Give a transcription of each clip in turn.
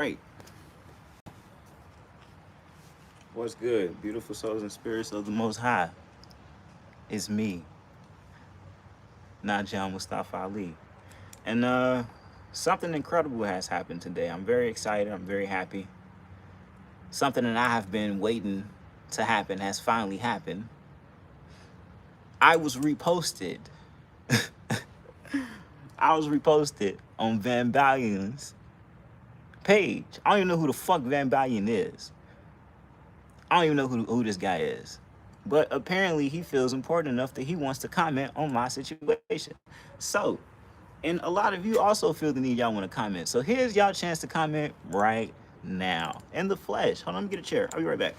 Right. What's good? Beautiful souls and spirits of the Most High. It's me, Najam Mustafa Ali. And something incredible has happened today. I'm very excited. I'm very happy. Something that I have been waiting to happen has finally happened. I was reposted. I was reposted on Van Balion's page. I don't even know who the fuck Van Balion is. I don't even know who this guy is. But apparently he feels important enough that he wants to comment on my situation. So, and a lot of you also feel the need, y'all want to comment. So here's y'all chance to comment right now. In the flesh. Hold on, let me get a chair. I'll be right back.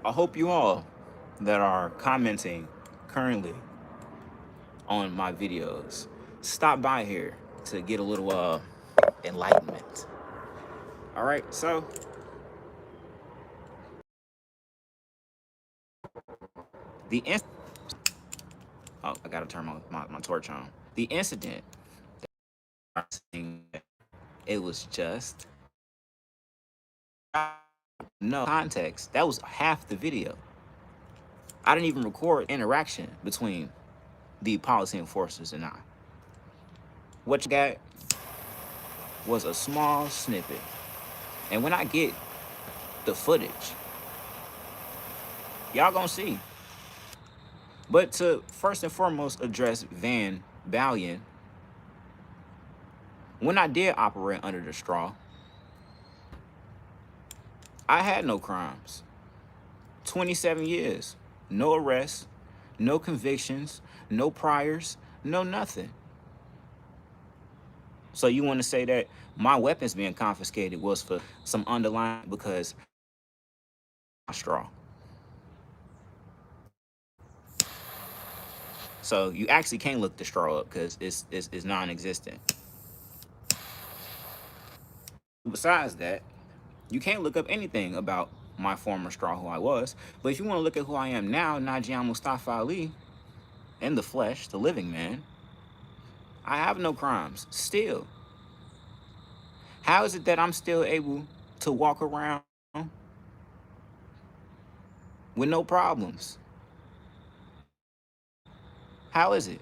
I hope you all that are commenting currently on my videos stop by here to get a little enlightenment. All right, so the oh, I gotta turn my torch on. The incident, it was just no context. That was half the video. I didn't even record interaction between the policy enforcers and I. What you got was a small snippet. And when I get the footage, y'all gonna see. But to first and foremost address Van Balion, when I did operate under the straw, I had no crimes. 27 years, no arrests, no convictions, no priors, no nothing. So you want to say that my weapons being confiscated was for some underlying because straw. So you actually can't look the straw up because it's non-existent. Besides that, you can't look up anything about my former straw, who I was. But if you want to look at who I am now, Najam Mustafa Ali, in the flesh, the living man, I have no crimes. Still. How is it that I'm still able to walk around with no problems? How is it?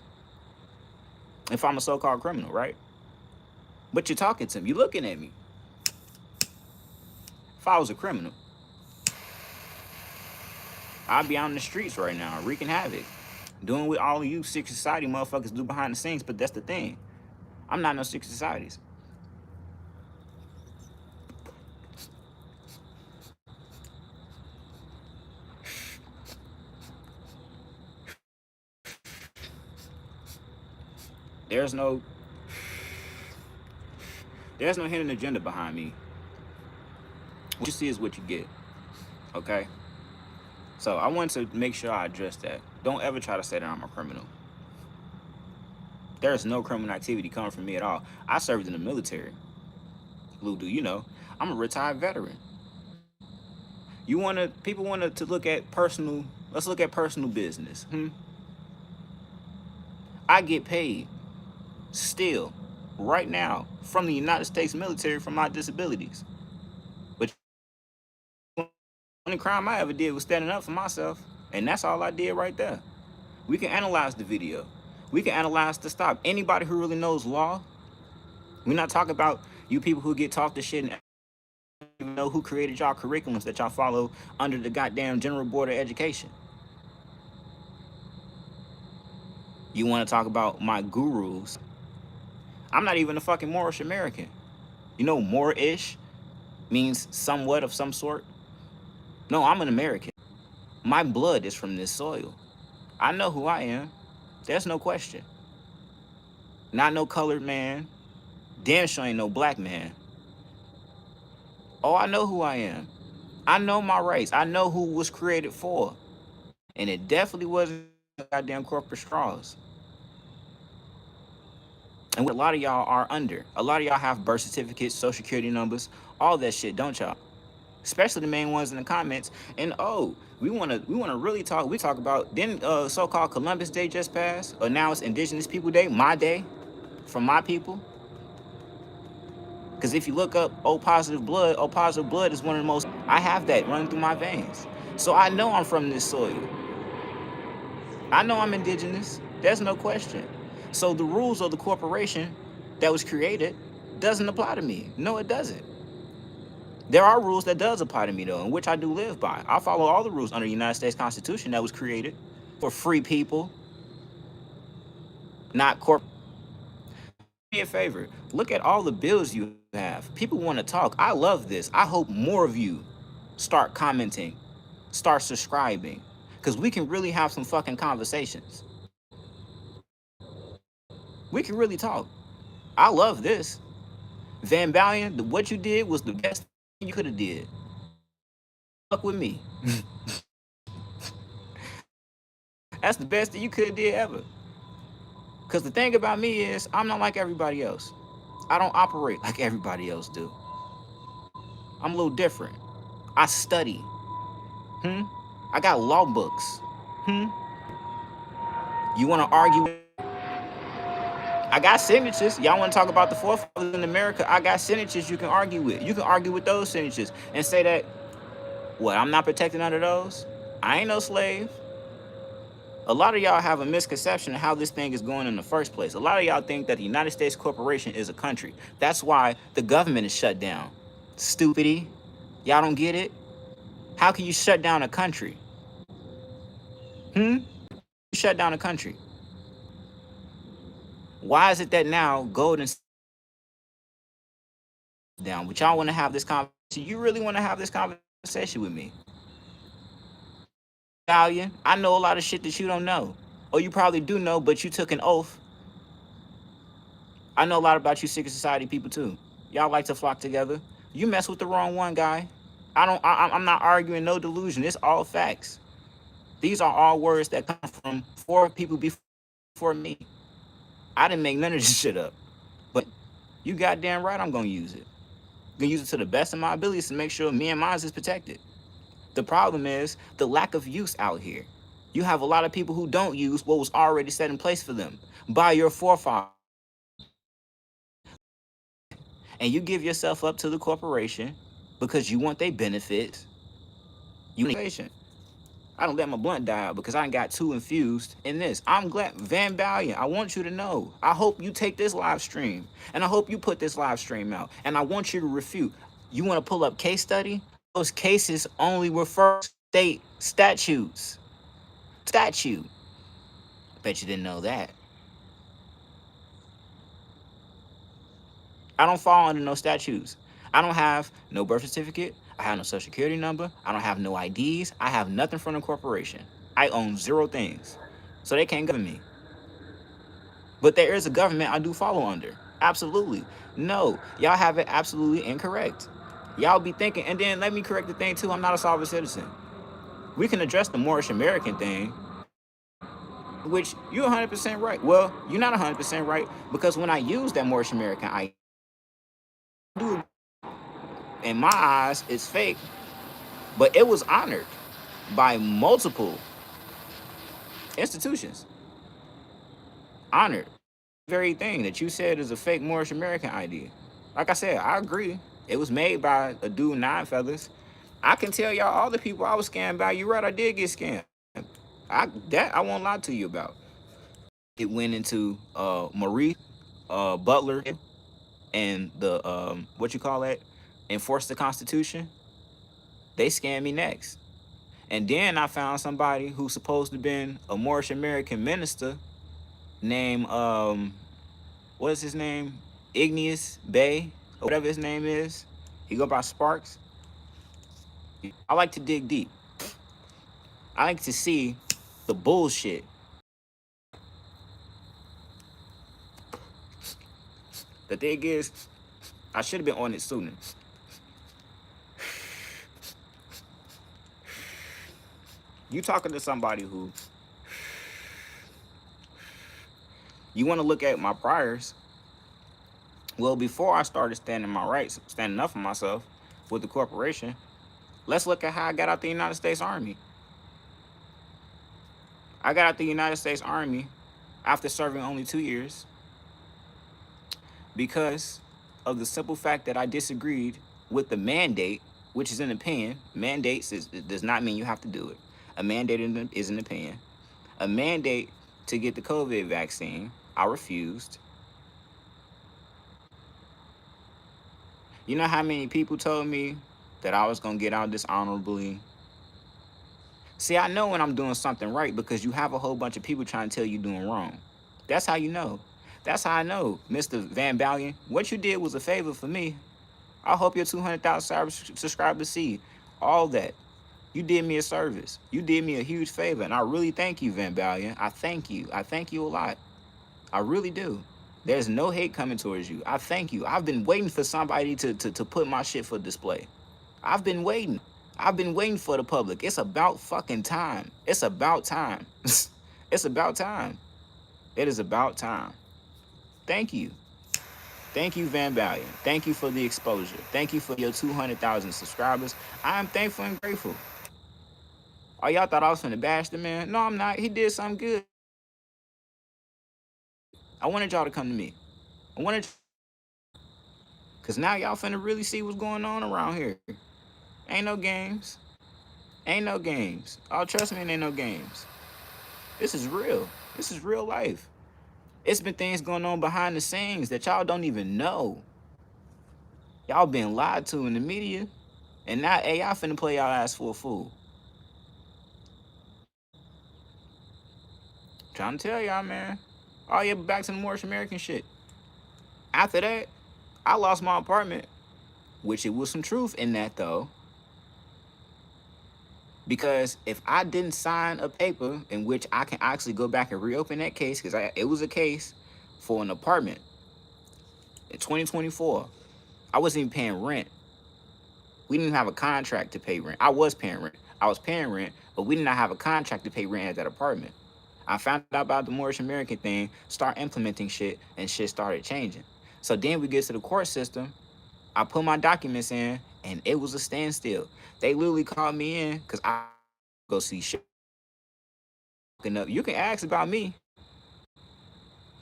If I'm a so-called criminal, right? But you're talking to me, you're looking at me. If I was a criminal, I'd be out in the streets right now, wreaking havoc, doing what all of you secret society motherfuckers do behind the scenes. But that's the thing. I'm not no secret societies. There's no hidden agenda behind me. What you see is what you get. Okay? So I want to make sure I address that. Don't ever try to say that I'm a criminal. There's no criminal activity coming from me at all. I served in the military. Lou, do you know? I'm a retired veteran. People want to look at personal, let's look at personal business. I get paid still, right now, from the United States military for my disabilities. But the only crime I ever did was standing up for myself. And that's all I did right there. We can analyze the video. We can analyze the stop. Anybody who really knows law, we're not talking about you people who get talked to shit and even know who created y'all curriculums that y'all follow under the goddamn General Board of Education. You want to talk about my gurus. I'm not even a fucking Moorish American. You know, Moorish means somewhat of some sort. No, I'm an American. My blood is from this soil. I know who I am. There's no question. Not no colored man. Damn sure ain't no black man. Oh, I know who I am. I know my race. I know who was created for. And it definitely wasn't goddamn corporate straws. And what a lot of y'all are under. A lot of y'all have birth certificates, social security numbers, all that shit, don't y'all? Especially the main ones in the comments. And oh, we wanna really talk. We talk about, didn't so-called Columbus Day just pass? Or now it's Indigenous People Day, my day, from my people. Because if you look up O positive blood is one of the most. I have that running through my veins. So I know I'm from this soil. I know I'm indigenous. There's no question. So the rules of the corporation that was created doesn't apply to me. No, it doesn't. There are rules that does apply to me though, in which I do live by. I follow all the rules under the United States Constitution that was created for free people, not corporate. Do me a favor. Look at all the bills you have. People want to talk. I love this. I hope more of you start commenting, start subscribing, because we can really have some fucking conversations. We can really talk. I love this. Van Balion, what you did was the best thing you could have did. Fuck with me. That's the best that you could have did ever. Because the thing about me is, I'm not like everybody else. I don't operate like everybody else do. I'm a little different. I study. I got law books. You want to argue? I got signatures. Y'all want to talk about the forefathers in America? I got signatures you can argue with. You can argue with those signatures and say that, what, I'm not protected under those? I ain't no slave. A lot of y'all have a misconception of how this thing is going in the first place. A lot of y'all think that the United States Corporation is a country. That's why the government is shut down. Stupidity. Y'all don't get it? How can you shut down a country? You shut down a country. Why is it that now gold and down? But y'all want to have this conversation? You really want to have this conversation with me? Balion, I know a lot of shit that you don't know. Or you probably do know, but you took an oath. I know a lot about you secret society people too. Y'all like to flock together. You mess with the wrong one, guy. I'm not arguing no delusion. It's all facts. These are all words that come from 4 people before me. I didn't make none of this shit up. But you goddamn right I'm gonna use it. I'm gonna use it to the best of my abilities to make sure me and mine is protected. The problem is the lack of use out here. You have a lot of people who don't use what was already set in place for them by your forefathers. And you give yourself up to the corporation because you want their benefits. I don't let my blunt die out because I got too infused in this. I'm glad, Van Balion, I want you to know. I hope you take this live stream and I hope you put this live stream out. And I want you to refute. You want to pull up case study? Those cases only refer to state statutes. Statute. Bet you didn't know that. I don't fall under no statutes. I don't have no birth certificate. I have no social security number. I don't have no IDs. I have nothing from the corporation. I own 0 things. So they can't govern me. But there is a government I do follow under. Absolutely. No, y'all have it absolutely incorrect. Y'all be thinking, and then let me correct the thing too, I'm not a sovereign citizen. We can address the Moorish American thing, which you're 100% right. Well, you're not 100% right, because when I use that Moorish American, I do, in my eyes, it's fake, but it was honored by multiple institutions. Honored. The very thing that you said is a fake Moorish American ID. Like I said, I agree. It was made by a dude, Nine Feathers. I can tell y'all all the people I was scammed by. You're right, I did get scammed. I won't lie to you about. It went into Marie Butler and the what you call that, enforce the Constitution. They scammed me next. And then I found somebody who's supposed to have been a Moorish American minister named what is his name? Igneous Bay, or whatever his name is. He go by Sparks. I like to dig deep. I like to see the bullshit. The thing is, I should have been on it sooner. You talking to somebody who, you want to look at my priors, Well, before I started standing my rights, standing up for myself with the corporation, let's look at how I got out the United States Army. I got out the United States Army after serving only 2 years because of the simple fact that I disagreed with the mandate, which is an opinion. Mandates does not mean you have to do it. A mandate is an opinion. A mandate to get the COVID vaccine, I refused. You know how many people told me that I was gonna get out dishonorably? See, I know when I'm doing something right because you have a whole bunch of people trying to tell you doing wrong. That's how you know. That's how I know, Mr. Van Balion. What you did was a favor for me. I hope your 200,000 subscribers see all that. You did me a service. You did me a huge favor, and I really thank you, Van Balion. I thank you. I thank you a lot. I really do. There's no hate coming towards you. I thank you. I've been waiting for somebody to put my shit for display. I've been waiting. I've been waiting for the public. It's about fucking time. It's about time. It's about time. It is about time. Thank you. Thank you, Van Balion. Thank you for the exposure. Thank you for your 200,000 subscribers. I am thankful and grateful. Oh, y'all thought I was finna bash the man? No, I'm not. He did something good. I wanted y'all to come to me. I wanted, cause now y'all finna really see what's going on around here. Ain't no games. Ain't no games. Oh, trust me, ain't no games. This is real. This is real life. It's been things going on behind the scenes that y'all don't even know. Y'all been lied to in the media, and now AI finna play y'all ass for a fool. Trying to tell y'all, man. Oh yeah, but back to the Moorish American shit. After that, I lost my apartment, which it was some truth in that though. Because if I didn't sign a paper in which I can actually go back and reopen that case, because it was a case for an apartment in 2024, I wasn't even paying rent. We didn't have a contract to pay rent. I was paying rent. I was paying rent, but we did not have a contract to pay rent at that apartment. I found out about the Moorish American thing, start implementing shit, and shit started changing. So then we get to the court system. I put my documents in, and it was a standstill. They literally called me in because I go see shit. You can ask about me.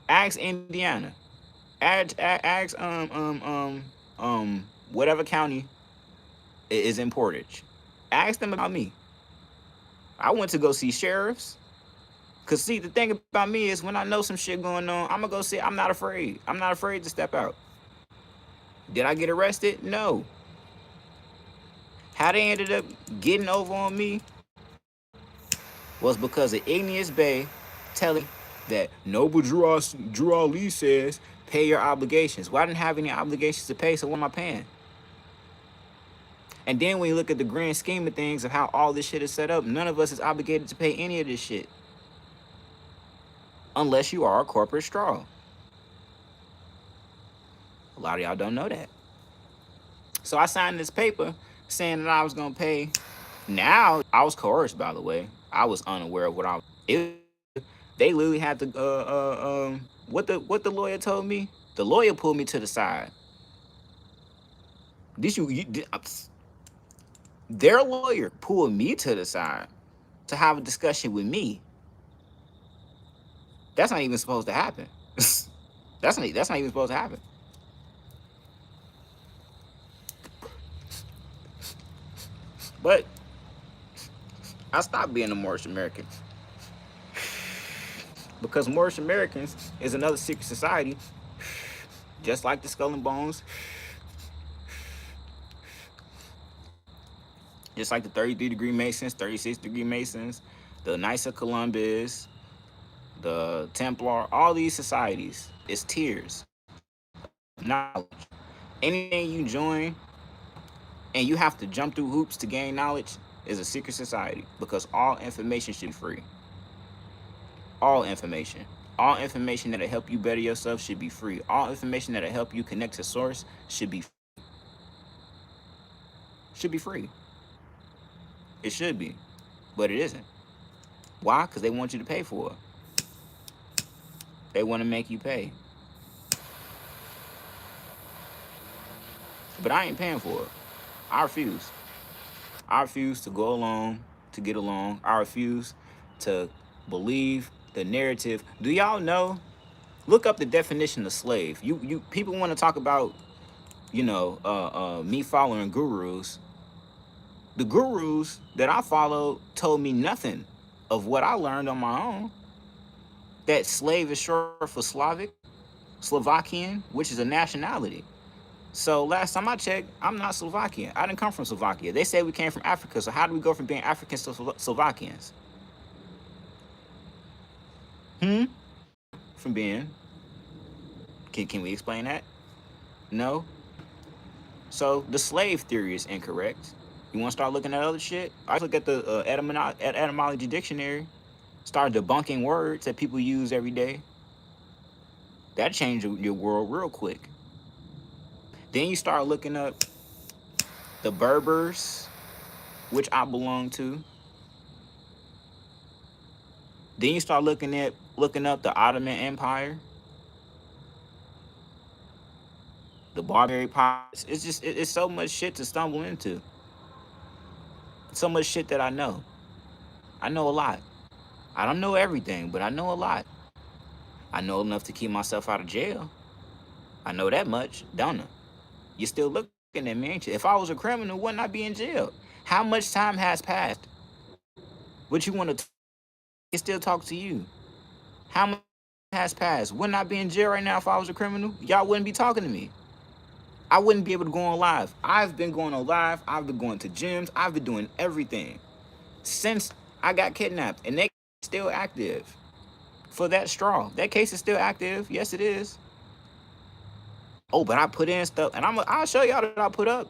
Ask Indiana. Ask whatever county is in Portage. Ask them about me. I went to go see sheriffs. Cause see, the thing about me is when I know some shit going on, I'm gonna go see. I'm not afraid. I'm not afraid to step out. Did I get arrested? No. How they ended up getting over on me was because of Igneous Bay telling that Noble Drew Ali says pay your obligations. Well, I didn't have any obligations to pay, so what am I paying? And then when you look at the grand scheme of things of how all this shit is set up, none of us is obligated to pay any of this shit. Unless you are a corporate straw. A lot of y'all don't know that. So I signed this paper saying that I was gonna pay. Now I was coerced, by the way. I was unaware of what I was. They literally had to what the lawyer told me. The lawyer pulled me to the side. Their lawyer pulled me to the side to have a discussion with me. That's not even supposed to happen. That's not even supposed to happen. But I stopped being a Moorish American because Moorish Americans is another secret society, just like the Skull and Bones, just like the 33-degree Masons, 36-degree Masons, the Knights of Columbus, the Templar, all these societies, it's tiers. Knowledge. Anything you join and you have to jump through hoops to gain knowledge is a secret society because all information should be free. All information. All information that'll help you better yourself should be free. All information that'll help you connect to source should be free. It should be, but it isn't. Why? Because they want you to pay for it. They want to make you pay. but I ain't paying for it. I refuse. I refuse to go along to get along. I refuse to believe the narrative. Do y'all know? Look up the definition of slave. You people want to talk about, me following gurus. The gurus that I followed told me nothing of what I learned on my own. That slave is short for Slovakian, which is a nationality. So last time I checked, I'm not Slovakian. I didn't come from Slovakia. They say we came from Africa. So how do we go from being Africans to Slovakians? Hmm? From being. Can we explain that? No. So the slave theory is incorrect. You want to start looking at other shit? I look at the etymology dictionary. Start debunking words that people use every day. That changed your world real quick. Then you start looking up the Berbers, which I belong to. Then you start looking up the Ottoman Empire, the Barbary pirates. It's just it's so much shit to stumble into. So much shit that I know. I know a lot. I don't know everything, but I know a lot. I know enough to keep myself out of jail. I know that much, don't I? You're still looking at me, ain't you? If I was a criminal, wouldn't I be in jail? How much time has passed? What you want to can still talk to you? How much has passed? Wouldn't I be in jail right now if I was a criminal? Y'all wouldn't be talking to me. I wouldn't be able to go on live. I've been going on live. I've been going to gyms. I've been doing everything since I got kidnapped, and they still active. For that straw, that case is still active. Yes, it is. Oh, but I put in stuff, and I'll show y'all that I put up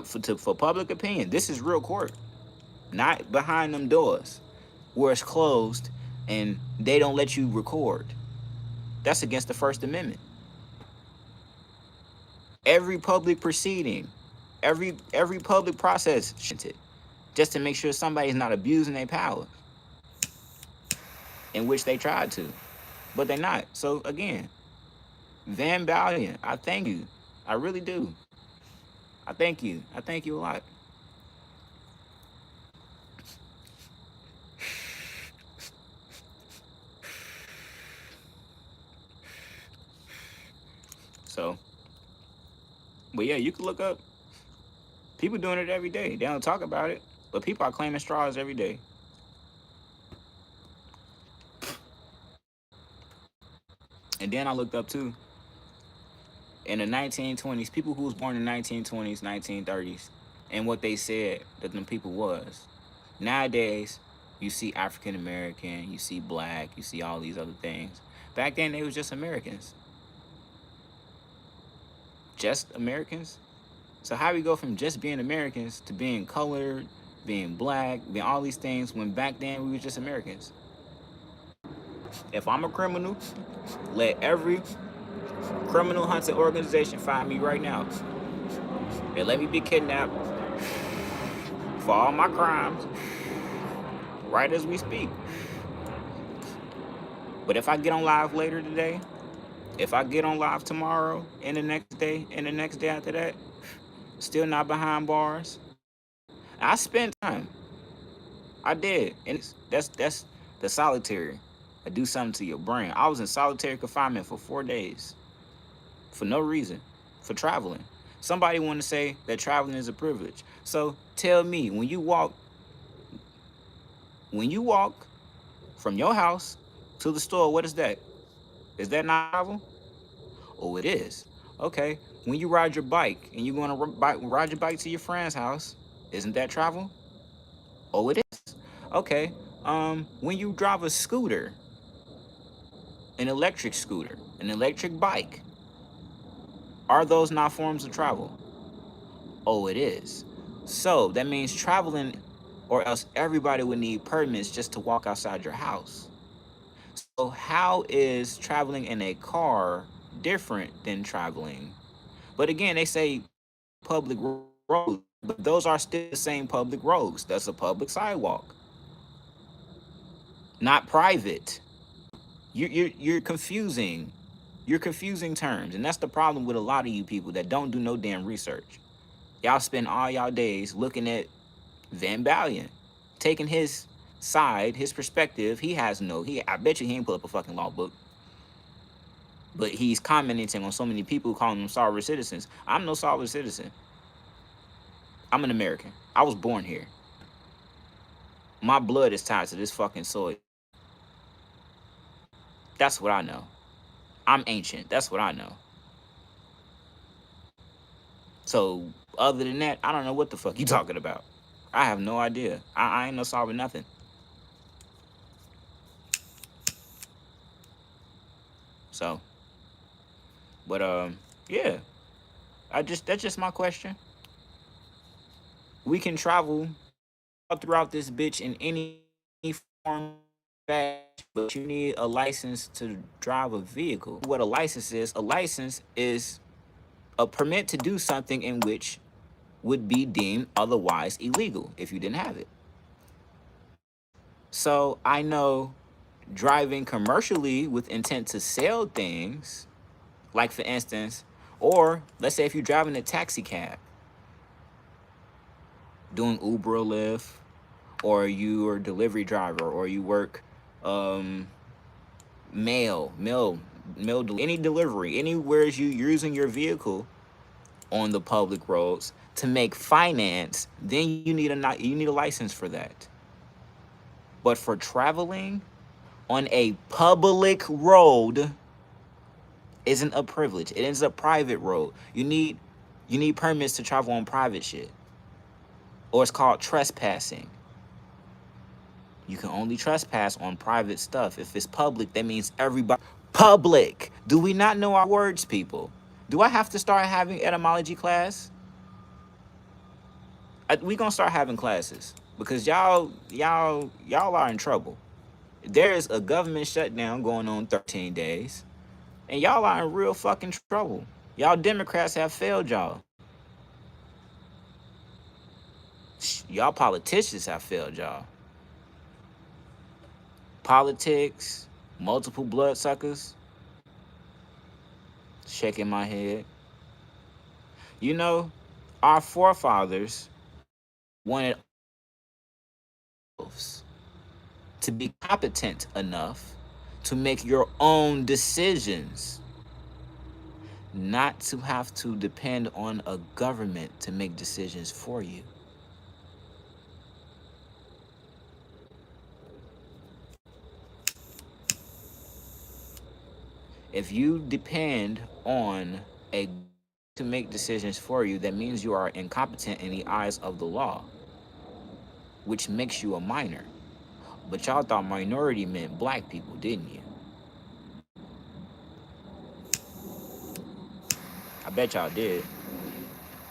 for public opinion. This is real court, not behind them doors where it's closed and they don't let you record. That's against the First Amendment. Every public proceeding, every public process, just to make sure somebody's not abusing their power, in which they tried to, but they're not. So again, Balion, I thank you. I really do. I thank you. I thank you a lot. So, but yeah, you can look up. People doing it every day. They don't talk about it, but people are claiming straws every day. And then I looked up too. In the 1920s, people who was born in the 1920s, 1930s, and what they said that them people was. Nowadays, you see African American, you see black, you see all these other things. Back then, they was just Americans. Just Americans. So how we go from just being Americans to being colored, being black, being all these things when back then we were just Americans? If I'm a criminal, let every criminal hunting organization find me right now and let me be kidnapped for all my crimes right as we speak. But if I get on live later today, if I get on live tomorrow and the next day and the next day after that, still not behind bars, I spent time. I did. And that's the solitary. I do something to your brain. I was in solitary confinement for 4 days for no reason, for traveling. Somebody want to say that traveling is a privilege. So tell me, when you walk from your house to the store, what is that? Is that not travel? Oh, it is. Okay. When you ride your bike and you're going to ride your bike to your friend's house, isn't that travel? Oh, it is. Okay. When you drive a scooter, an electric scooter, an electric bike, are those not forms of travel? Oh, it is. So that means traveling, or else everybody would need permits just to walk outside your house. So how is traveling in a car different than traveling? But again, they say public roads, but those are still the same public roads. That's a public sidewalk, not private. You're confusing You're confusing terms, and that's the problem with a lot of you people that don't do no damn research. Y'all spend all y'all days looking at Van Balion, taking his side, his perspective. I bet you he ain't pull up a fucking law book. But he's commenting on so many people calling them sovereign citizens. I'm no sovereign citizen. I'm an American. I was born here. My blood is tied to this fucking soil. That's what I know. I'm ancient. That's what I know. So other than that, I don't know what the fuck you talking about. I have no idea. I ain't no sovereign nothing. So, but yeah. That's just my question. We can travel throughout this bitch in any form, but you need a license to drive a vehicle. What a license is a permit to do something in which would be deemed otherwise illegal if you didn't have it. So I know driving commercially with intent to sell things, like for instance, or let's say if you're driving a taxi cab, doing Uber or Lyft, or you are a delivery driver, or you work mail, any delivery, anywhere you're using your vehicle on the public roads to make finance, then you need a license for that. But for traveling on a public road isn't a privilege. It is a private road. You need permits to travel on private shit. Or it's called trespassing. You can only trespass on private stuff. If it's public, that means everybody. Public. Do we not know our words, people? Do I have to start having etymology class? We gonna start having classes because y'all are in trouble. There is a government shutdown going on 13 days, and y'all are in real fucking trouble. Y'all Democrats have failed y'all. Y'all politicians have failed y'all. Politics, multiple bloodsuckers. Shaking my head. You know, our forefathers wanted us to be competent enough to make your own decisions, not to have to depend on a government to make decisions for you. If you depend on a to make decisions for you, that means you are incompetent in the eyes of the law, which makes you a minor. But y'all thought minority meant black people, didn't you? I bet y'all did.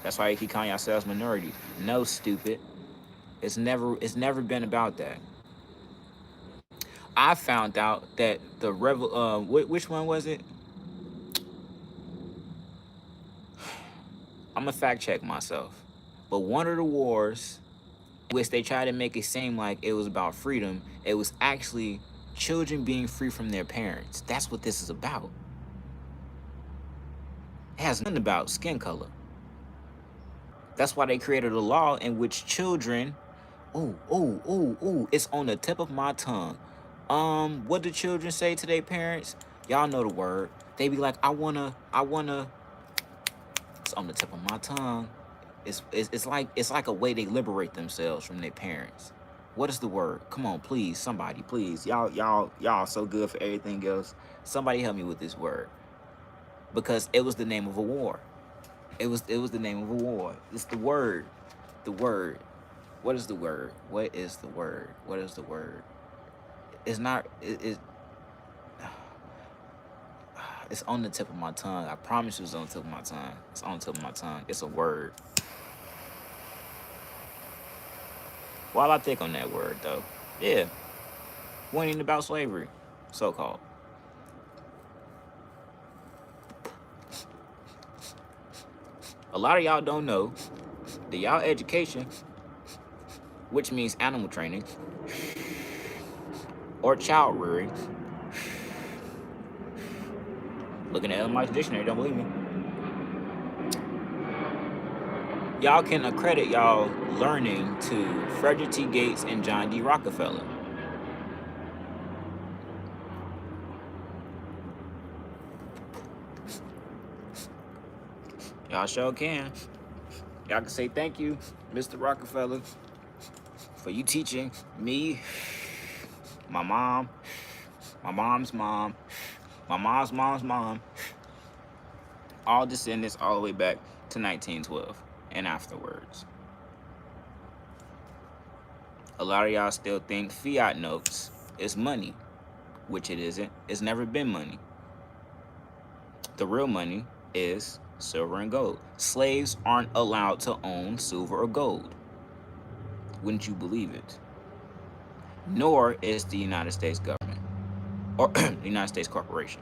That's why you keep calling yourselves minority. No, stupid. It's never been about that. I found out that which one was it? I'm gonna fact check myself. But one of the wars, which they tried to make it seem like it was about freedom, it was actually children being free from their parents. That's what this is about. It has nothing about skin color. That's why they created a law in which children, it's on the tip of my tongue. What do children say to their parents? Y'all know the word. They be like, I wanna. It's on the tip of my tongue. It's like a way they liberate themselves from their parents. What is the word? Come on, please, somebody, please. Y'all so good for everything else. Somebody help me with this word. Because it was the name of a war. It was the name of a war. It's the word. The word. What is the word? What is the word? What is the word? It's not it's on the tip of my tongue. I promise you it's on the tip of my tongue. It's on the tip of my tongue. It's a word. While I think on that word though, yeah. Warning about slavery, so-called. A lot of y'all don't know that y'all education, which means animal training or child rearing, Looking at Mike's dictionary, don't believe me. Y'all can accredit y'all learning to Frederick T. Gates and John D. Rockefeller. Y'all sure can. Y'all can say thank you, Mr. Rockefeller, for you teaching me, my mom, my mom's mom, my mom's mom's mom, all descendants all the way back to 1912 and afterwards. A lot of y'all still think fiat notes is money, which it isn't. It's never been money. The real money is silver and gold. Slaves aren't allowed to own silver or gold. Wouldn't you believe it? Nor is the United States government or the United States corporation.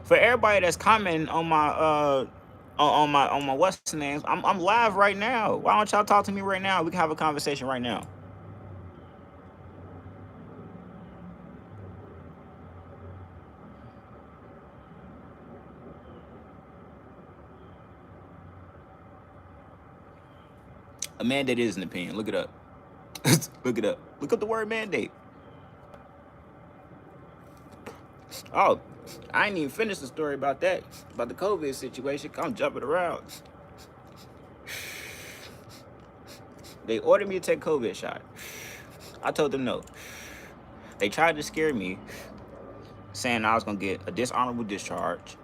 For everybody that's commenting on my what's names, I'm live right now. Why don't y'all talk to me right now? We can have a conversation right now. A mandate is an opinion. Look it up. Look it up. Look up the word mandate. Oh, I ain't even finished the story about that, about the COVID situation. I'm jumping around. They ordered me to take COVID shot. I told them no. They tried to scare me, saying I was gonna get a dishonorable discharge,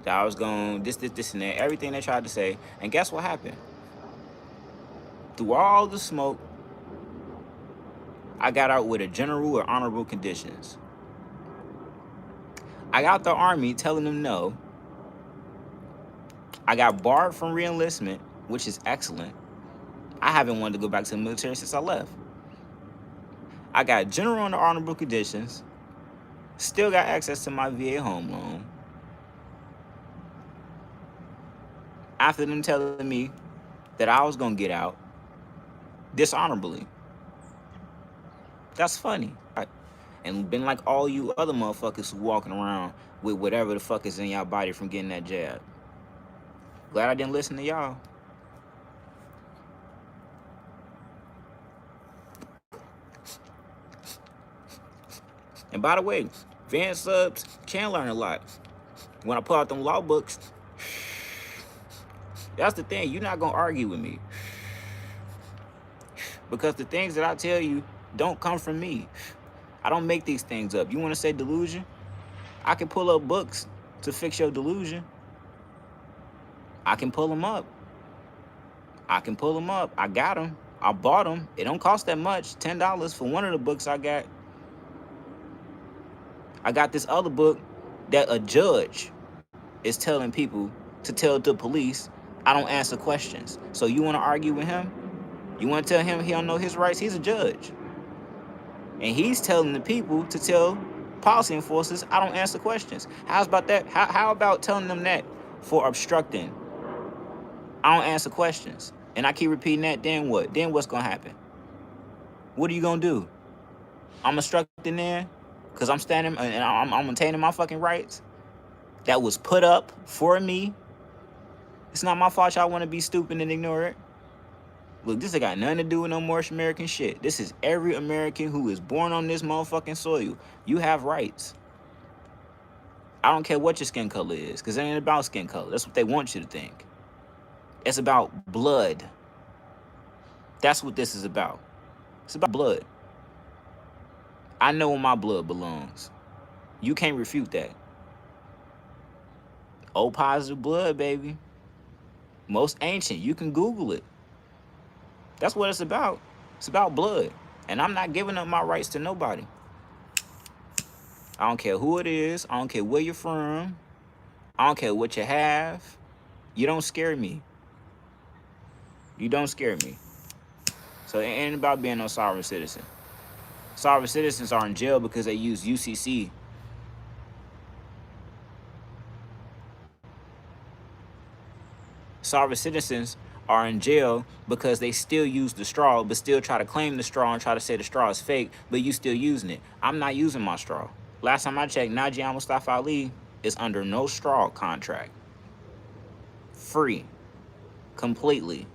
that I was going this, and that, everything they tried to say. And guess what happened? Through all the smoke, I got out with a general or honorable conditions. I got the Army telling them no. I got barred from re-enlistment, which is excellent. I haven't wanted to go back to the military since I left. I got general under honorable conditions. Still got access to my VA home loan. After them telling me that I was going to get out dishonorably. That's funny. And been like all you other motherfuckers who walking around with whatever the fuck is in y'all body from getting that jab. Glad I didn't listen to y'all. And by the way, Van subs can learn a lot. When I pull out them law books, that's the thing. You're not going to argue with me. Because the things that I tell you don't come from me. I don't make these things up. You want to say delusion? I can pull up books to fix your delusion. I can pull them up. I can pull them up. I got them. I bought them. It don't cost that much. $10 for one of the books I got. I got this other book that a judge is telling people to tell the police I don't answer questions. So you want to argue with him? You want to tell him he don't know his rights? He's a judge. And he's telling the people to tell policy enforcers I don't answer questions. How's about that? How about telling them that for obstructing? I don't answer questions. And I keep repeating that, then what? Then what's going to happen? What are you going to do? I'm obstructing there because I'm standing and I'm maintaining my fucking rights that was put up for me. It's not my fault y'all want to be stupid and ignore it. Look, this ain't got nothing to do with no Moorish American shit. This is every American who is born on this motherfucking soil. You have rights. I don't care what your skin color is, because it ain't about skin color. That's what they want you to think. It's about blood. That's what this is about. It's about blood. I know where my blood belongs. You can't refute that. O positive blood, baby. Most ancient. You can Google it. That's what it's about. It's about blood. And I'm not giving up my rights to nobody. I don't care who it is. I don't care where you're from. I don't care what you have. You don't scare me. You don't scare me. So it ain't about being no sovereign citizen. Sovereign citizens are in jail because they use UCC. Sovereign citizens are in jail because they still use the straw, but still try to claim the straw and try to say the straw is fake, but you still using it. I'm not using my straw. Last time I checked, Naji Mustafa Ali is under no straw contract. Free. Completely.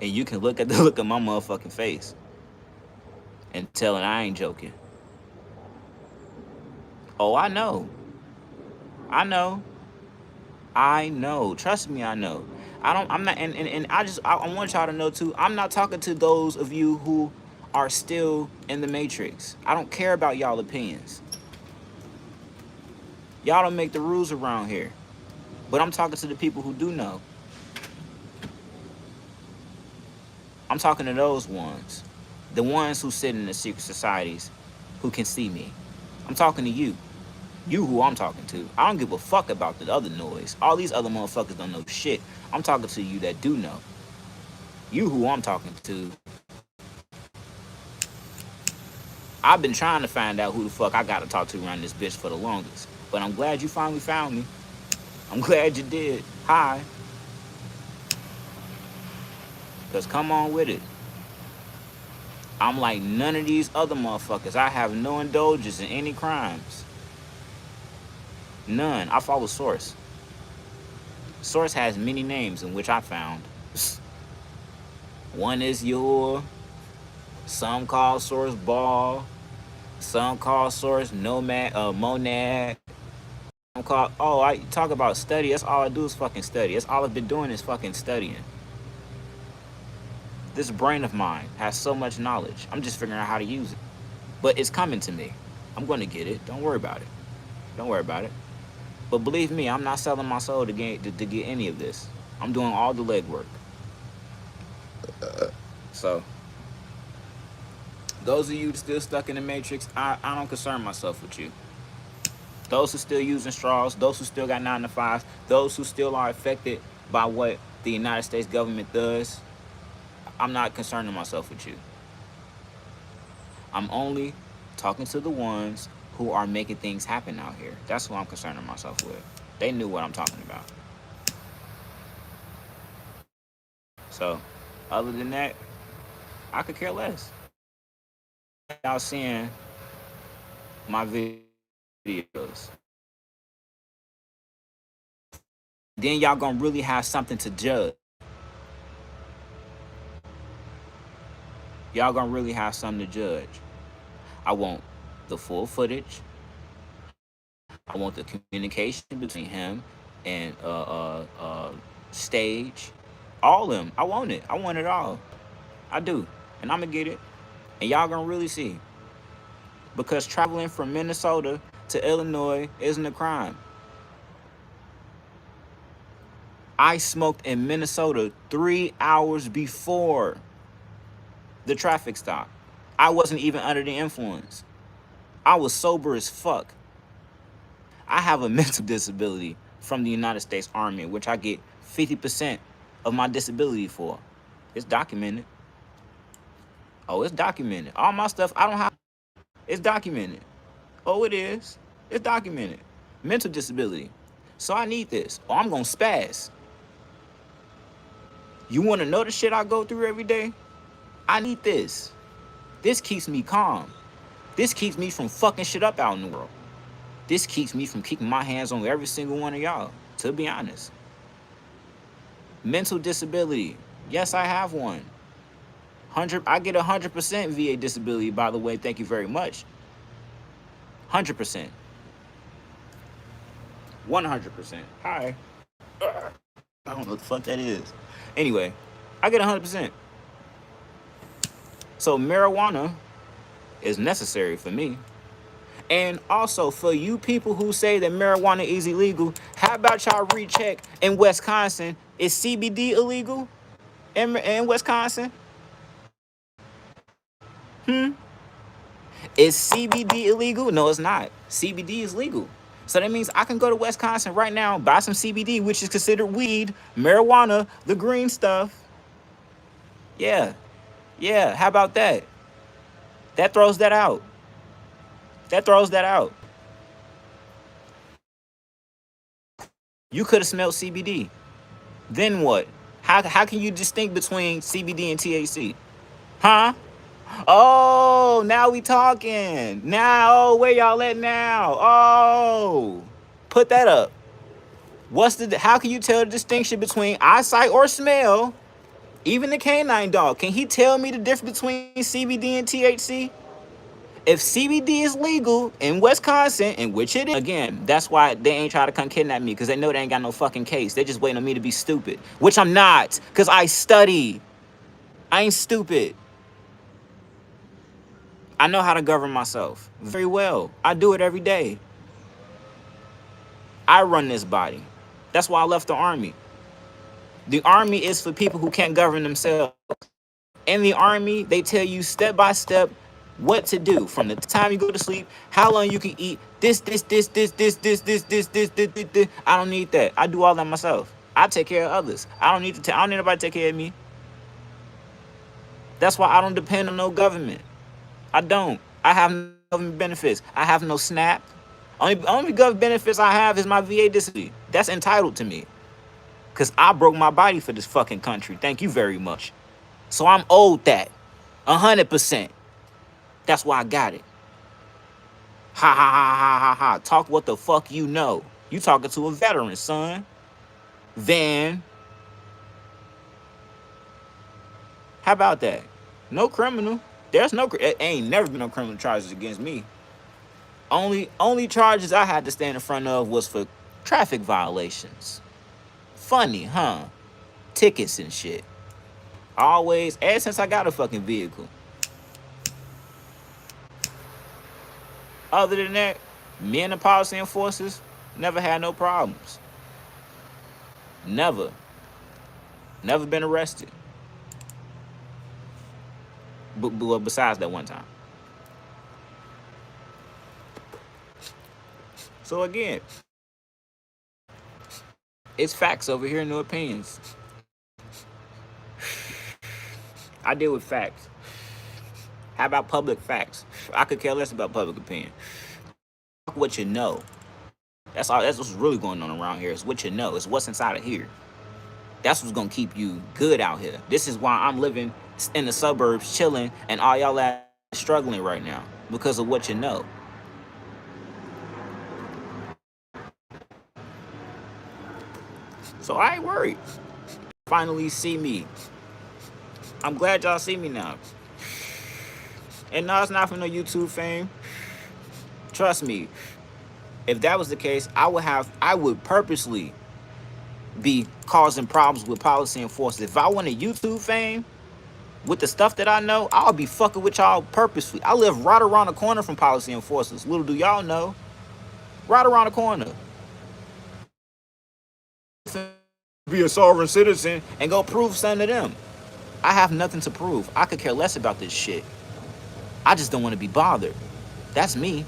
And you can look at the look at my motherfucking face and tell it I ain't joking. Oh, I know. I know. I know. Trust me, I know. I'm not, and I want y'all to know too, I'm not talking to those of you who are still in the matrix. I don't care about y'all opinions. Y'all don't make the rules around here. But I'm talking to the people who do know. I'm talking to those ones. The ones who sit in the secret societies who can see me. I'm talking to you. You who I'm talking to. I don't give a fuck about the other noise. All these other motherfuckers don't know shit. I'm talking to you that do know. You who I'm talking to. I've been trying to find out who the fuck I gotta talk to around this bitch for the longest. But I'm glad you finally found me. I'm glad you did. Hi. Cause come on with it. I'm like none of these other motherfuckers. I have no indulgence in any crimes. None. I follow Source. Source has many names in which I found. One is your, some call Source Ball, some call Source Nomad, Monad. Some call, oh, I talk about study. That's all I do is fucking study. That's all I've been doing is fucking studying. This brain of mine has so much knowledge. I'm just figuring out how to use it. But it's coming to me. I'm going to get it. Don't worry about it. Don't worry about it. But believe me, I'm not selling my soul to get any of this. I'm doing all the legwork. So, those of you still stuck in the matrix, I don't concern myself with you. Those who still using straws, those who still got 9 to 5s, those who still are affected by what the United States government does, I'm not concerning myself with you. I'm only talking to the ones who are making things happen out here. That's who I'm concerning myself with. They knew what I'm talking about. So, other than that, I could care less. Y'all seeing my videos. Then y'all gonna really have something to judge. Y'all gonna really have something to judge. I want the full footage. I want the communication between him and Stage. All of them. I want it. I want it all. I do. And I'm gonna get it. And y'all gonna really see. Because traveling from Minnesota to Illinois isn't a crime. I smoked in Minnesota 3 hours before the traffic stop. I wasn't even under the influence. I was sober as fuck. I have a mental disability from the United States Army, which I get 50% of my disability for. It's documented. Oh, it's documented. All my stuff, I don't have. It's documented. Oh, it is. It's documented. Mental disability. So I need this. Or I'm gonna spaz. You wanna know the shit I go through every day? I need this. This keeps me calm. This keeps me from fucking shit up out in the world. This keeps me from keeping my hands on every single one of y'all, to be honest. Mental disability. Yes, I have one. I get 100% VA disability, by the way. Thank you very much. 100%. 100%. Hi. I don't know what the fuck that is. Anyway, I get 100%. So marijuana is necessary for me. And also, for you people who say that marijuana is illegal, how about y'all recheck in Wisconsin? Is CBD illegal in Wisconsin? Is CBD illegal? No, it's not. CBD is legal. So that means I can go to Wisconsin right now, buy some CBD, which is considered weed, marijuana, the green stuff. Yeah. Yeah. How about that? That throws that out. That throws that out. You could have smelled CBD. Then what? How can you distinct between CBD and THC? Huh? Oh, now we talking. Now, oh, where y'all at now? Oh, put that up. What's the? How can you tell the distinction between eyesight or smell? Even the canine dog, can he tell me the difference between CBD and THC? If CBD is legal in Wisconsin, in which it is, again, that's why they ain't try to come kidnap me, because they know they ain't got no fucking case. They just waiting on me to be stupid, which I'm not, because I study. I ain't stupid. I know how to govern myself very well. I do it every day. I run this body. That's why I left the army. The army is for people who can't govern themselves. In the army, they tell you step by step what to do from the time you go to sleep, how long you can eat, this. I don't need that. I do all that myself. I take care of others. I don't need nobody to take care of me. That's why I don't depend on no government. I don't. I have no government benefits. I have no SNAP. Only government benefits I have is my VA disability. That's entitled to me. Because I broke my body for this fucking country. Thank you very much. So I'm owed that. 100%. That's why I got it. Ha ha ha ha ha ha. Talk what the fuck you know. You talking to a veteran, son. Van. How about that? No criminal. It ain't never been no criminal charges against me. Only charges I had to stand in front of was for traffic violations. Funny, huh? Tickets and shit. Always, ever since I got a fucking vehicle. Other than that, me and the policy enforcers never had no problems. Never. Never been arrested. But besides that one time. So again, it's facts over here, no opinions. I deal with facts. How about public facts? I could care less about public opinion. What you know. That's all. That's what's really going on around here. It's what you know. It's what's inside of here. That's what's gonna keep you good out here. This is why I'm living in the suburbs, chilling, and all y'all are struggling right now because of what you know. So I ain't worried. Finally see me. I'm glad y'all see me now. And no, it's not for no YouTube fame. Trust me. If that was the case, I would purposely be causing problems with policy enforcers. If I wanted YouTube fame with the stuff that I know, I'll be fucking with y'all purposely. I live right around the corner from policy enforcers. Little do y'all know. Right around the corner. Be a sovereign citizen and go prove something to them. I have nothing to prove. I could care less about this shit. I just don't want to be bothered. That's me.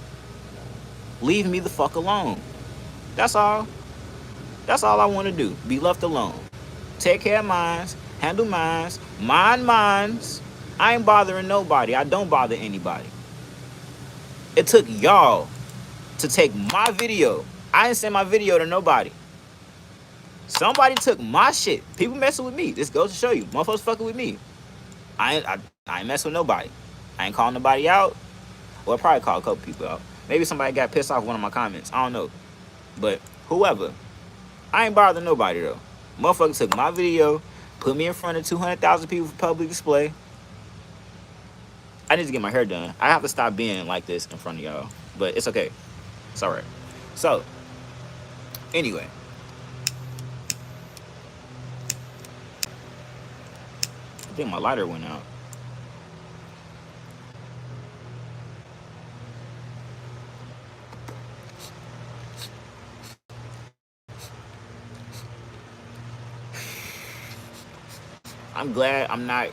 Leave me the fuck alone. That's all. That's all I want to do. Be left alone. Take care of mines. Handle mines. Mind mines. I ain't bothering nobody. I don't bother anybody. It took y'all to take my video. I didn't send my video to nobody. Somebody took my shit. People messing with me. This goes to show you. Motherfuckers fucking with me. I ain't messing with nobody. I ain't calling nobody out. Well, I probably called a couple people out. Maybe somebody got pissed off one of my comments. I don't know. But whoever. I ain't bothering nobody, though. Motherfucker took my video, put me in front of 200,000 people for public display. I need to get my hair done. I have to stop being like this in front of y'all. But it's okay. It's all right. So, anyway. I think my lighter went out. I'm glad I'm not a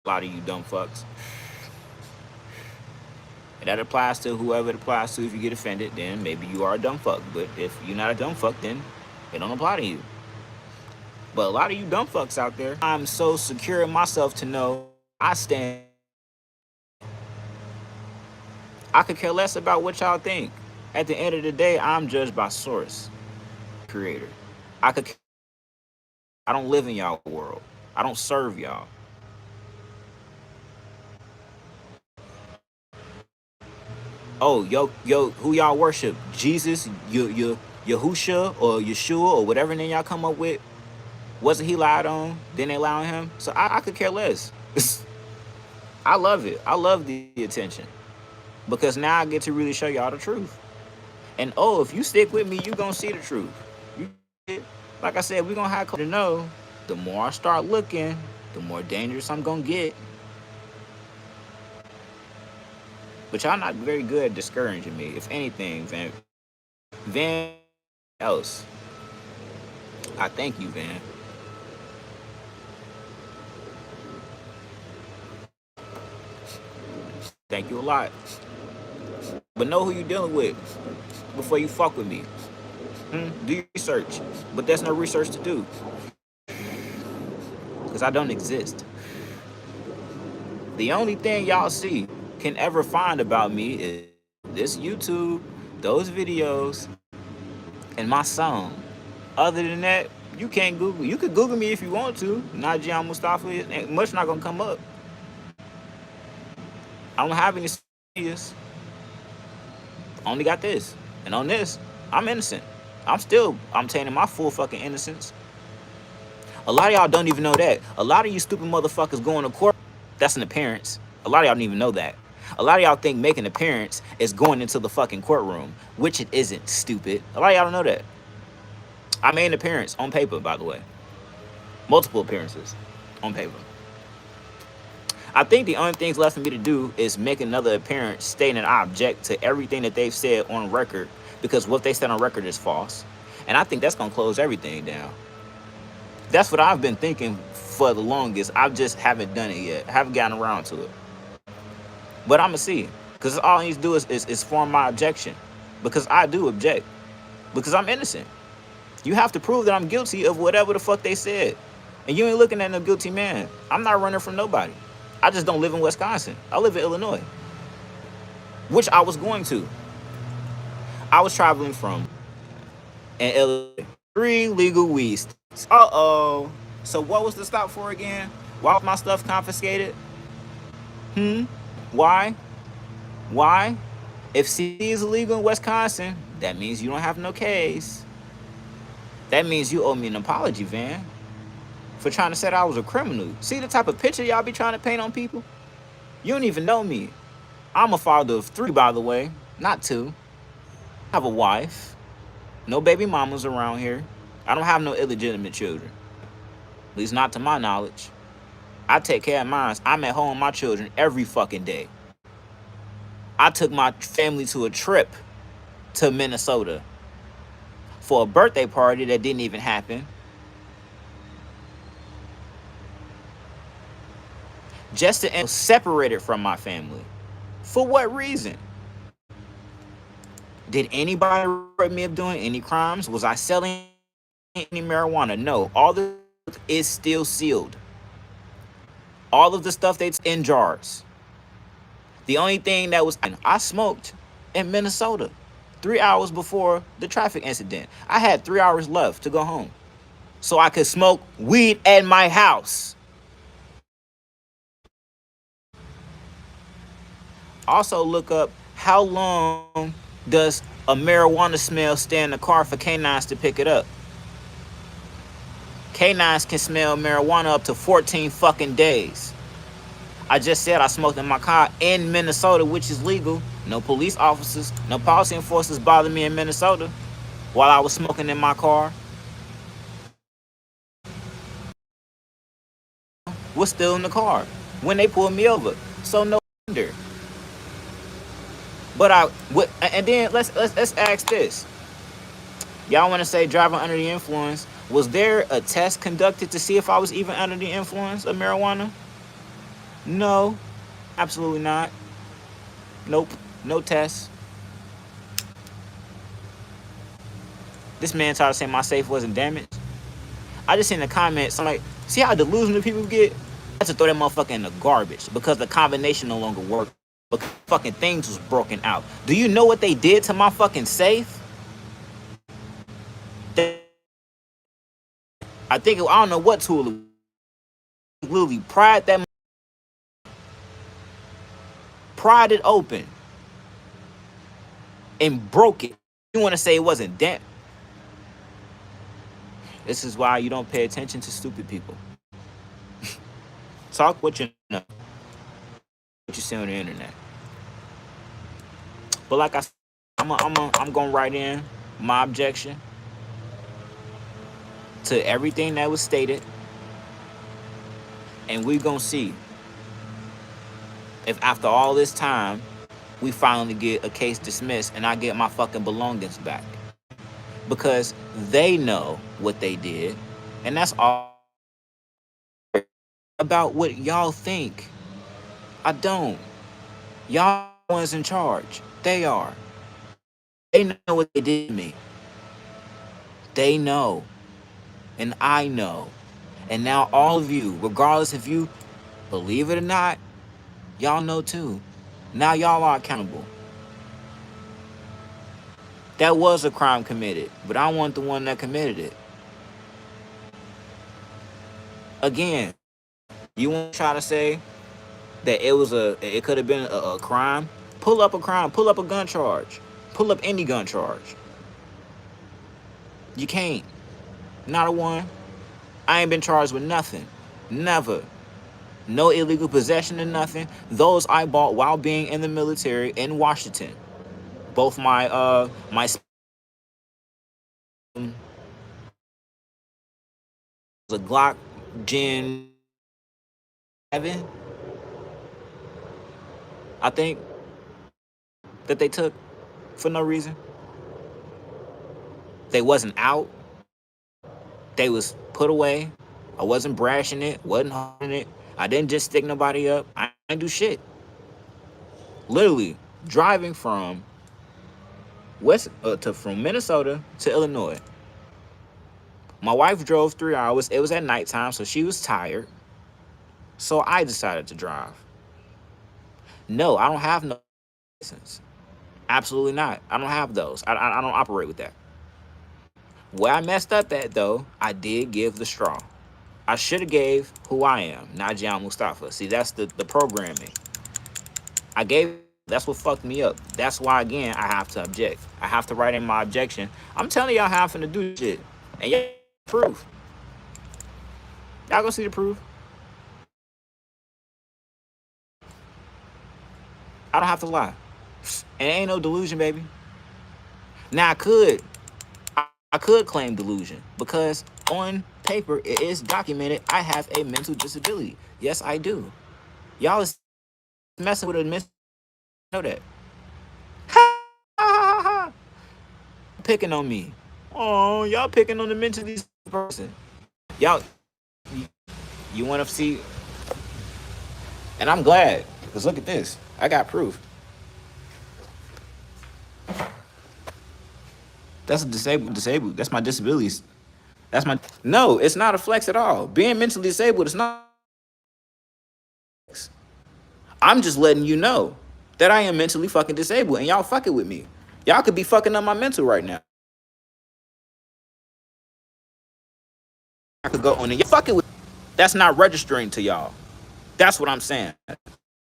lot of you dumb fucks. And that applies to whoever it applies to. If you get offended, then maybe you are a dumb fuck. But if you're not a dumb fuck, then it don't apply to you. But a lot of you dumb fucks out there, I'm so secure in myself to know I stand. I could care less about what y'all think. At the end of the day, I'm judged by source, creator. I could I don't live in y'all world. I don't serve y'all. Oh, yo, who y'all worship? Jesus, Yahusha or Yeshua or whatever name y'all come up with. Wasn't he lied on? Didn't they lie on him? So I could care less. I love it. I love the attention because now I get to really show y'all the truth. And oh, if you stick with me, you gonna see the truth. You, like I said, we gonna have to know. The more I start looking, the more dangerous I'm gonna get. But y'all not very good at discouraging me. If anything, Van else. I thank you, Van. Thank you a lot. But know who you dealing with before you fuck with me. Do your research. But there's no research to do. Because I don't exist. The only thing y'all see can ever find about me is this YouTube, those videos, and my song. Other than that, you can't Google. You could Google me if you want to. Najian Mustafa, ain't much not gonna come up. I don't have any serious. Only got this. And on this, I'm innocent. I'm taking my full fucking innocence. A lot of y'all don't even know that. A lot of you stupid motherfuckers going to court, that's an appearance. A lot of y'all don't even know that. A lot of y'all think making an appearance is going into the fucking courtroom, which it isn't, stupid. A lot of y'all don't know that. I made an appearance on paper, by the way. Multiple appearances on paper. I think the only things left for me to do is make another appearance stating I object to everything that they've said on record, because what they said on record is false. And I think that's going to close everything down. That's what I've been thinking for the longest. I just haven't done it yet. I haven't gotten around to it. But I'm going to see. Because all I need to do is form my objection. Because I do object. Because I'm innocent. You have to prove that I'm guilty of whatever the fuck they said. And you ain't looking at no guilty man. I'm not running from nobody. I just don't live in Wisconsin. I live in Illinois. Which I was going to. I was traveling from Illinois. 3 legal weed states. Uh-oh. So what was the stop for again? Why was my stuff confiscated? Why? Why? If CD is illegal in Wisconsin, that means you don't have no case. That means you owe me an apology, Van, for trying to say I was a criminal. See the type of picture y'all be trying to paint on people? You don't even know me. I'm a father of 3, by the way, not 2. I have a wife. No baby mamas around here. I don't have no illegitimate children. At least not to my knowledge. I take care of mine. I'm at home with my children every fucking day. I took my family to a trip to Minnesota for a birthday party that didn't even happen. Just to end separated from my family. For what reason? Did anybody report me of doing any crimes? Was I selling any marijuana? No. All this is still sealed. All of the stuff that's in jars. The only thing that was, I smoked in Minnesota 3 hours before the traffic incident. I had 3 hours left to go home so I could smoke weed at my house. Also look up how long does a marijuana smell stay in the car for canines to pick it up. Canines can smell marijuana up to 14 fucking days. I just said I smoked in my car in Minnesota, which is legal. No police officers, no policy enforcers bothered me in Minnesota while I was smoking in my car. Was still in the car when they pulled me over. So no wonder. But and then let's ask this. Y'all want to say driving under the influence? Was there a test conducted to see if I was even under the influence of marijuana? No, absolutely not. Nope, no test. This man tried to say my safe wasn't damaged. I just seen the comments. I'm like, see how delusional people get? I had to throw that motherfucker in the garbage because the combination no longer worked. Because fucking things was broken out. Do you know what they did to my fucking safe? I think, I don't know what tool it literally pried it open and broke it. You want to say it wasn't damp? This is why you don't pay attention to stupid people. Talk what you know, what you see on the internet. But like I said, I'm gonna write in my objection to everything that was stated, and we're gonna see if after all this time we finally get a case dismissed and I get my fucking belongings back. Because they know what they did, and that's all about what y'all think. I don't. Y'all ones in charge. They are. They know what they did to me. They know. And I know. And now all of you, regardless if you believe it or not, y'all know too. Now y'all are accountable. That was a crime committed, but I want the one that committed it. Again, you want to try to say that it could have been a crime? Pull up a crime, pull up a gun charge, pull up any gun charge. You can't. Not a one. I ain't been charged with nothing. Never. No illegal possession or nothing. Those I bought while being in the military in Washington. Both my a Glock Gen 7, I think, that they took for no reason. They wasn't out. They was put away. I wasn't brashing it, wasn't holding it. I didn't just stick nobody up. I didn't do shit. Literally driving from from Minnesota to Illinois. My wife drove 3 hours. It was at nighttime, so she was tired. So I decided to drive. No, I don't have no license. Absolutely not. I don't have those. I don't operate with that. Where I messed up at, though, I did give the straw. I should have gave who I am, not John Mustafa. See, that's the programming. That's what fucked me up. That's why, again, I have to object. I have to write in my objection. I'm telling y'all how I'm finna do shit. And y'all proof. Y'all go see the proof. I don't have to lie. And it ain't no delusion, baby. Now, I could claim delusion because on paper, it is documented I have a mental disability. Yes, I do. Y'all is messing with a mental, know that. Picking on me. Oh, y'all picking on the mentally person. Y'all, you want to see? And I'm glad, because look at this. I got proof. That's a disabled. That's my disabilities. No, it's not a flex at all. Being mentally disabled is not. I'm just letting you know that I am mentally fucking disabled and y'all fucking with me. Y'all could be fucking up my mental right now. I could go on and y'all fucking with me. That's not registering to y'all. That's what I'm saying.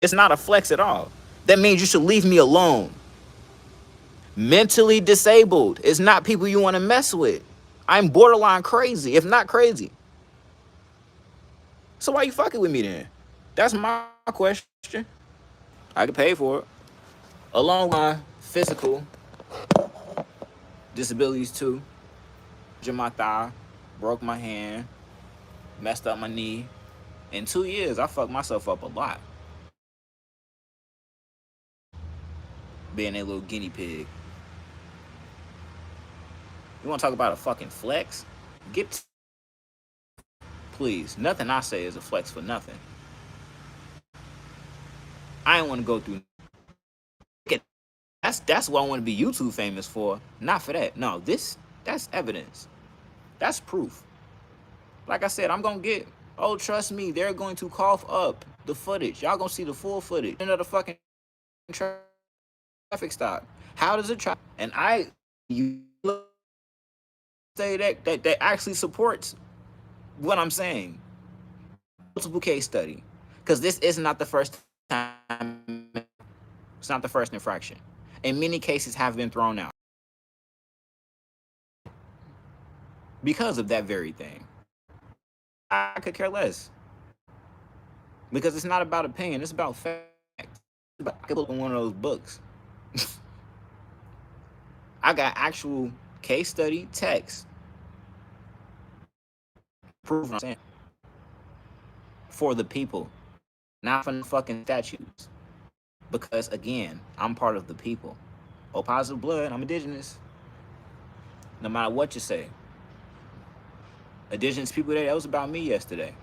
It's not a flex at all. That means you should leave me alone. Mentally disabled is not people you want to mess with. I'm borderline crazy, if not crazy. So why you fucking with me then? That's my question. I can pay for it. Along with my physical disabilities too. Injured my thigh, broke my hand, messed up my knee. In 2 years, I fucked myself up a lot. Being a little guinea pig. You want to talk about a fucking flex? Please. Nothing I say is a flex for nothing. I ain't want to go through. That's what I want to be YouTube famous for. Not for that. No, that's evidence. That's proof. Like I said, I'm gonna get. Oh, trust me, they're going to cough up the footage. Y'all gonna see the full footage. Another fucking traffic stop. How does it try? And you say that actually supports What I'm saying, multiple case study, because this is not the first time. It's not the first infraction, and many cases have been thrown out because of that very thing. I could care less because it's not about opinion. It's about fact. I could look in one of those books. I got actual case study text proof. I'm saying for the people, not from the fucking statues. Because again, I'm part of the people. Oh, positive blood. I'm indigenous. No matter what you say, indigenous people that was about me yesterday.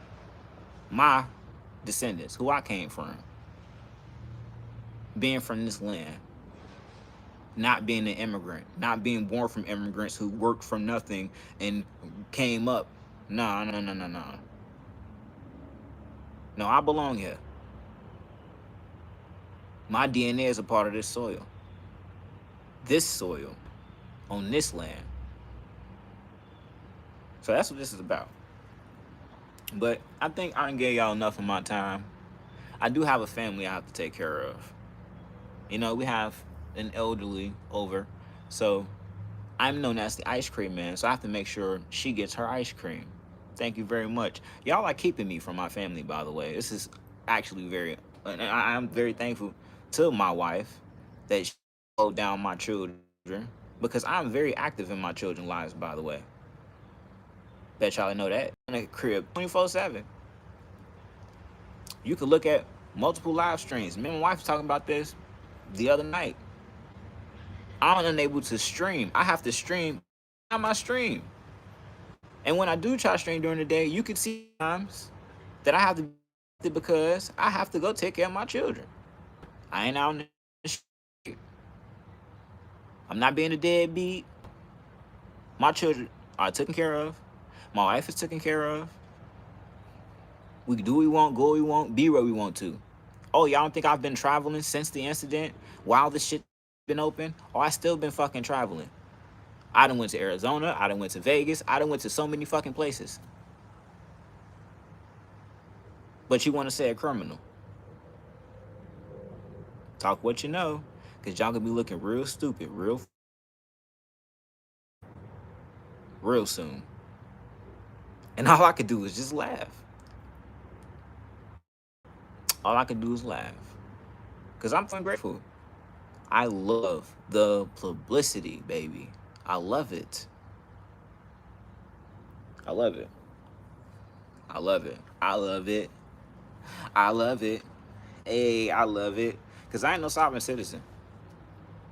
My descendants, who I came from, being from this land, not being an immigrant, not being born from immigrants who worked from nothing and came up. No, no, no, no, no. No, I belong here. My DNA is a part of this soil. This soil, on this land. So that's what this is about. But I think I done gave y'all enough of my time. I do have a family I have to take care of. You know, we have an elderly over. So I'm known as the ice cream man. So I have to make sure she gets her ice cream. Thank you very much. Y'all are keeping me from my family, by the way. This is actually I'm very thankful to my wife that she slowed down my children because I'm very active in my children's lives, by the way. Bet y'all know that. In a crib 24/7. You could look at multiple live streams. Me and my wife was talking about this the other night. I'm unable to stream. I have to stream on my stream. And when I do try to stream during the day, you can see times that I have to because I have to go take care of my children. I ain't out in the street. I'm not being a deadbeat. My children are taken care of. My wife is taken care of. We can do what we want, go where we want, be where we want to. Oh, y'all don't think I've been traveling since the incident while this shit been open? Oh, I still been fucking traveling. I done went to Arizona. I done went to Vegas. I done went to so many fucking places. But you want to say a criminal? Talk what you know, because y'all gonna be looking real stupid real soon. And all I could do is just laugh. All I could do is laugh. Because I'm feeling grateful. I love the publicity, baby. I love it. I love it. I love it. I love it. I love it. Hey, I love it. Because I ain't no sovereign citizen.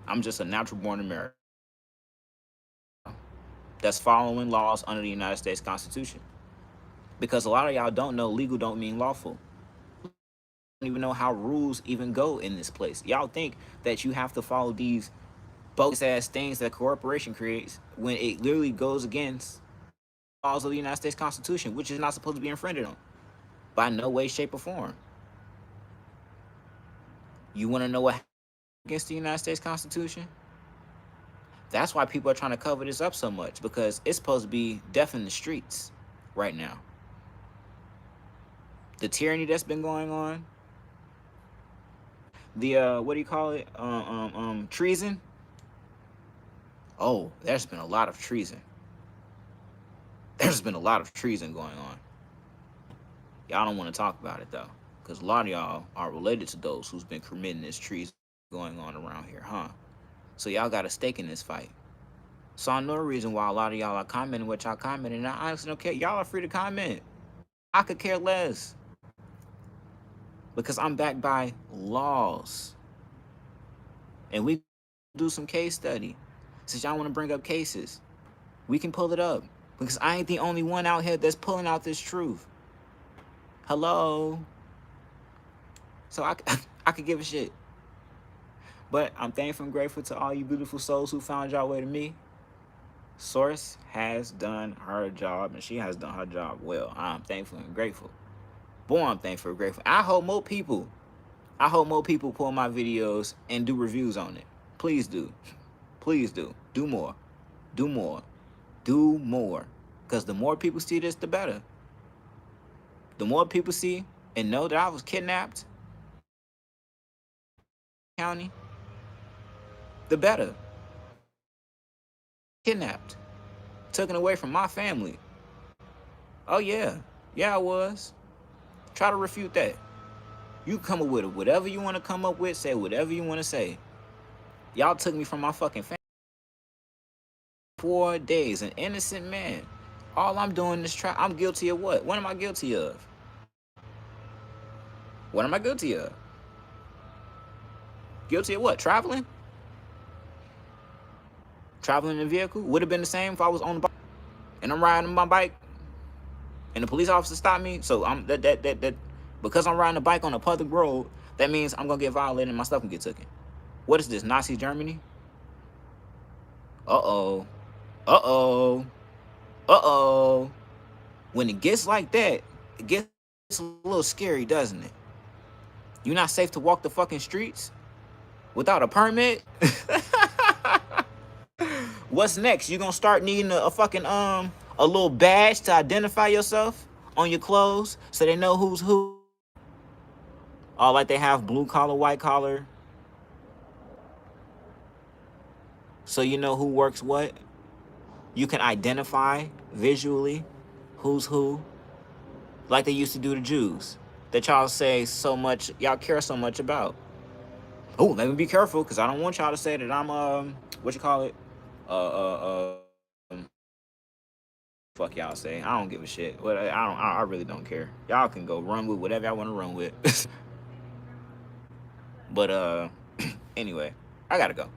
I'm just a natural born American that's following laws under the United States Constitution. Because a lot of y'all don't know legal don't mean lawful. You don't even know how rules even go in this place. Y'all think that you have to follow these bogus ass things that a corporation creates when it literally goes against laws of the United States Constitution, which is not supposed to be infringed on by no way, shape, or form. You want to know what against the United States Constitution? That's why people are trying to cover this up so much, because it's supposed to be death in the streets right now. The tyranny that's been going on, the what do you call it? Treason. Oh, there's been a lot of treason. There's been a lot of treason going on. Y'all don't want to talk about it though, because a lot of y'all are related to those who's been committing this treason going on around here, huh? So y'all got a stake in this fight. So I know the reason why a lot of y'all are commenting what y'all commenting. And I honestly don't care. Y'all are free to comment. I could care less. Because I'm backed by laws. And we do some case study. Since y'all want to bring up cases, we can pull it up. Because I ain't the only one out here that's pulling out this truth. Hello? So I could give a shit. But I'm thankful and grateful to all you beautiful souls who found y'all way to me. Source has done her job, and she has done her job well. I'm thankful and grateful. Boy, I'm thankful and grateful. I hope more people pull my videos and do reviews on it. Please do. Please do. Do more. Do more. Do more. Because the more people see this, the better. The more people see and know that I was kidnapped, county, the better. Kidnapped, taken away from my family. Oh yeah, yeah I was. Try to refute that. You come up with whatever you want to come up with, say whatever you want to say. Y'all took me from my fucking family. 4 days, an innocent man. All I'm doing is try. I'm guilty of what? What am I guilty of? What am I guilty of? Guilty of what? Traveling? Traveling in a vehicle? Would have been the same if I was on the bike. And I'm riding my bike and the police officer stopped me. So I'm that because I'm riding a bike on a public road, that means I'm gonna get violated and my stuff can get taken. What is this? Nazi Germany? Uh-oh. Uh-oh. Uh-oh. When it gets like that, it gets a little scary, doesn't it? You're not safe to walk the fucking streets without a permit? What's next? You gonna start needing a fucking a little badge to identify yourself on your clothes so they know who's who? Oh, like they have blue collar, white collar, so you know who works what. You can identify visually who's who, like they used to do the Jews that y'all say so much, y'all care so much about. Oh, let me be careful because I don't want y'all to say that I'm what you call it, fuck y'all say. I don't give a shit. But I really don't care. Y'all can go run with whatever I want to run with. But anyway, I gotta go.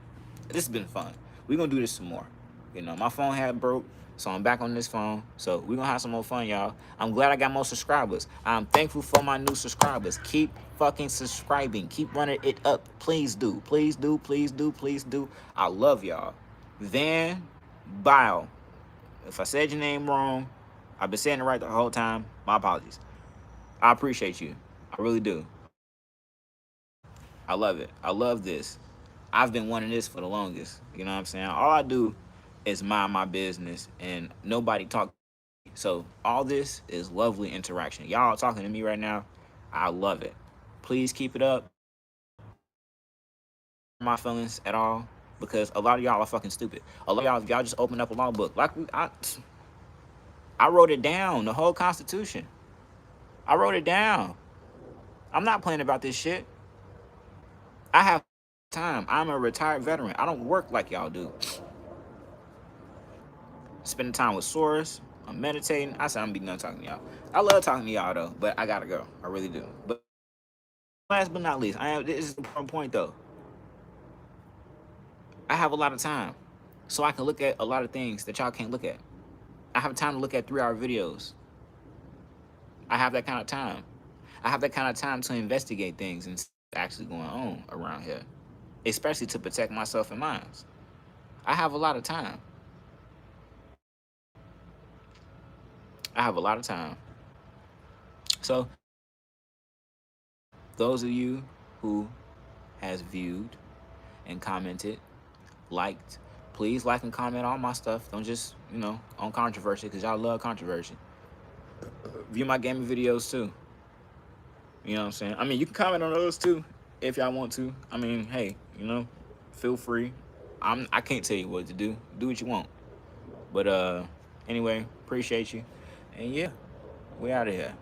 This has been fun. We're gonna do this some more. You know, my phone had broke, so I'm back on this phone. So we're gonna have some more fun, y'all. I'm glad I got more subscribers. I'm thankful for my new subscribers. Keep fucking subscribing. Keep running it up. Please do. Please do. Please do. Please do. I love y'all. Van Bile. If I said your name wrong, I've been saying it right the whole time. My apologies. I appreciate you. I really do. I love it. I love this. I've been wanting this for the longest. You know what I'm saying? All I do is mind my business and nobody talk. So all this is lovely interaction. Y'all talking to me right now. I love it. Please keep it up. My feelings at all because a lot of y'all are fucking stupid. A lot of y'all, if y'all just open up a law book, like I wrote it down, the whole Constitution. I wrote it down. I'm not playing about this shit. I have time. I'm a retired veteran. I don't work like y'all do. Spending time with Source. I'm meditating. I said I'm be done talking to y'all. I love talking to y'all though, but I gotta go. I really do. But last but not least, this is the important point though. I have a lot of time. So I can look at a lot of things that y'all can't look at. I have time to look at 3-hour videos. I have that kind of time. I have that kind of time to investigate things and actually going on around here, especially to protect myself and mine. I have a lot of time. I have a lot of time. So those of you who has viewed and commented, liked, please like and comment on my stuff. Don't just, on controversy, because y'all love controversy. View my gaming videos too. You know what I'm saying? I mean, you can comment on those too if y'all want to. I mean, hey, feel free. I can't tell you what to do. Do what you want. But anyway, appreciate you. And yeah, we out of here.